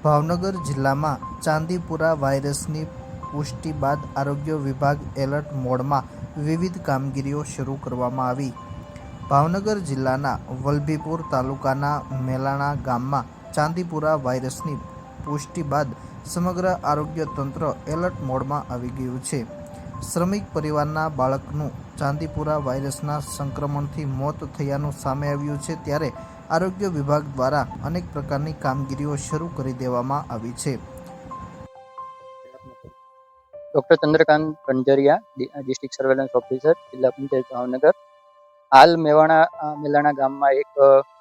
ભાવનગર જિલ્લામાં ચાંદીપુરા વાયરસની પુષ્ટિ બાદ આરોગ્ય વિભાગ એલર્ટ મોડમાં વિવિધ કામગીરીઓ શરૂ કરવામાં આવી. ભાવનગર જિલ્લાના વલભીપુર તાલુકાના મેલાણા ગામમાં ચાંદીપુરા વાયરસની પુષ્ટિ બાદ સમગ્ર આરોગ્ય તંત્ર એલર્ટ મોડમાં આવી ગયું છે. શ્રમિક પરિવારના બાળકનું ચાંદીપુરા વાયરસના સંક્રમણથી મોત થયાનું સામે આવ્યું છે, ત્યારે આરોગ્ય વિભાગ દ્વારા અનેક પ્રકારની કામગીરીઓ શરૂ કરી દેવામાં આવી છે. Doctor Chandrakant Kanjariya, district surveillance officer, જિલ્લા પંચાયત ભાવનગર. હાલ મેલાણા ગામમાં એક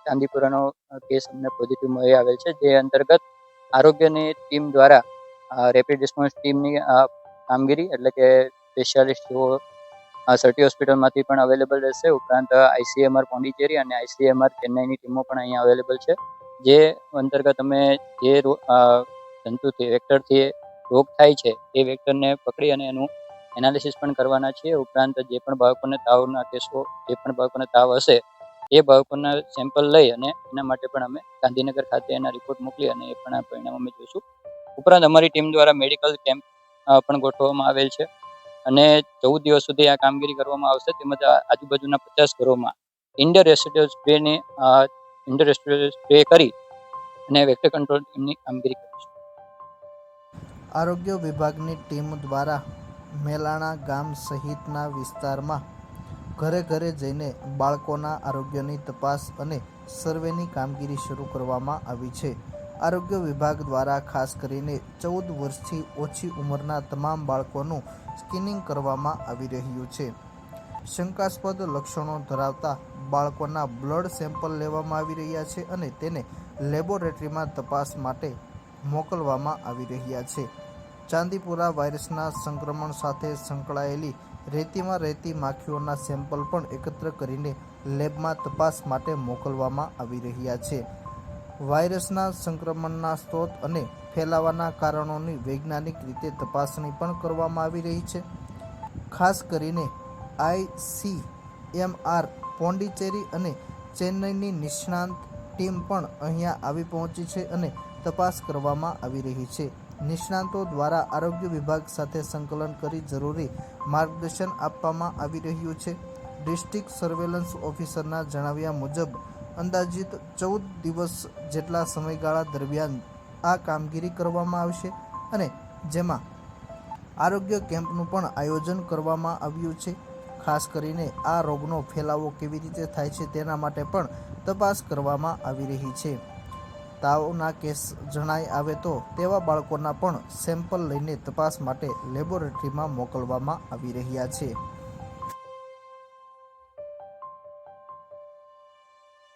ચાંદીપુરાનો કેસ અમને પોઝિટિવ મળી આવેલ છે, જે અંતર્ગત આરોગ્યની ટીમ દ્વારા રેપિડ રિસ્પોન્સ ટીમની કામગીરી એટલે કે સ્પેશિયાલિસ્ટ જેઓ સર્ટી હોસ્પિટલમાંથી પણ અવેલેબલ રહેશે. ઉપરાંત ICMR પોંડિચેરી અને ICMR ચેન્નાઈની ટીમો પણ અહીંયા અવેલેબલ છે. જે અંતર્ગત અમે જે જંતુથી વેક્ટરથી રોગ થાય છે એ વેક્ટરને પકડી અને એનું એનાલિસિસ પણ કરવાના છીએ. ઉપરાંત જે પણ બાળકોને તાવના કેસો, જે પણ બાળકોને તાવ હશે એ બાળકોના સેમ્પલ લઈ અને એના માટે પણ અમે ગાંધીનગર ખાતે એના રિપોર્ટ મોકલી અને એ પણ પરિણામ અમે જોઈશું. ઉપરાંત અમારી ટીમ દ્વારા મેડિકલ કેમ્પ પણ ગોઠવવામાં આવેલ છે અને 14 દિવસ સુધી આ કામગીરી કરવામાં આવશે. તેમજ આજુબાજુના 50 ઘરોમાં ઇન્ડોર રેસ્પિરેટરી સ્પ્રે કરી અને વેક્ટર કંટ્રોલ ટીમની કામગીરી કરીશું. આરોગ્ય વિભાગની ટીમ દ્વારા મેલાણા ગામ સહિતના વિસ્તારમાં ઘરે ઘરે જઈને બાળકોના આરોગ્યની તપાસ અને સર્વેની કામગીરી શરૂ કરવામાં આવી છે. આરોગ્ય વિભાગ દ્વારા ખાસ કરીને 14 વર્ષથી ઓછી ઉંમરના તમામ બાળકોનું સ્ક્રીનિંગ કરવામાં આવી રહ્યું છે. શંકાસ્પદ લક્ષણો ધરાવતા બાળકોના બ્લડ સેમ્પલ લેવામાં આવી રહ્યા છે અને તેને લેબોરેટરીમાં તપાસ માટે મોકલવામાં આવી રહ્યા છે. ચાંદીપુરા વાયરસના સંક્રમણ સાથે સંકળાયેલી રેતીમાં રહેતી માખીઓના સેમ્પલ પણ એકત્ર કરીને લેબમાં તપાસ માટે મોકલવામાં આવી રહ્યા છે. વાયરસના સંક્રમણના સ્ત્રોત અને ફેલાવાના કારણોની વૈજ્ઞાનિક રીતે તપાસણી પણ કરવામાં આવી રહી છે. ખાસ કરીને ICMR પોંડિચેરી અને ચેન્નઈની નિષ્ણાંત ટીમ પણ અહીંયા આવી પહોંચી છે અને તપાસ કરવામાં આવી રહી છે. નિષ્ણાંતો દ્વારા આરોગ્ય વિભાગ સાથે સંકલન કરી જરૂરી માર્ગદર્શન આપવામાં આવી રહ્યું છે. ડિસ્ટ્રિક્ટ સર્વેલન્સ ઓફિસરના જણાવ્યા મુજબ અંદાજિત 14 દિવસ જેટલા સમયગાળા દરમિયાન આ કામગીરી કરવામાં આવશે અને જેમાં આરોગ્ય કેમ્પનું પણ આયોજન કરવામાં આવ્યું છે. ખાસ કરીને આ રોગનો ફેલાવો કેવી રીતે થાય છે તેના માટે પણ તપાસ કરવામાં આવી રહી છે. તાવના કેસ જણાઈ આવે તો તેવા બાળકોના પણ સેમ્પલ લઈને તપાસ માટે લેબોરેટરીમાં મોકલવામાં આવી રહ્યા છે.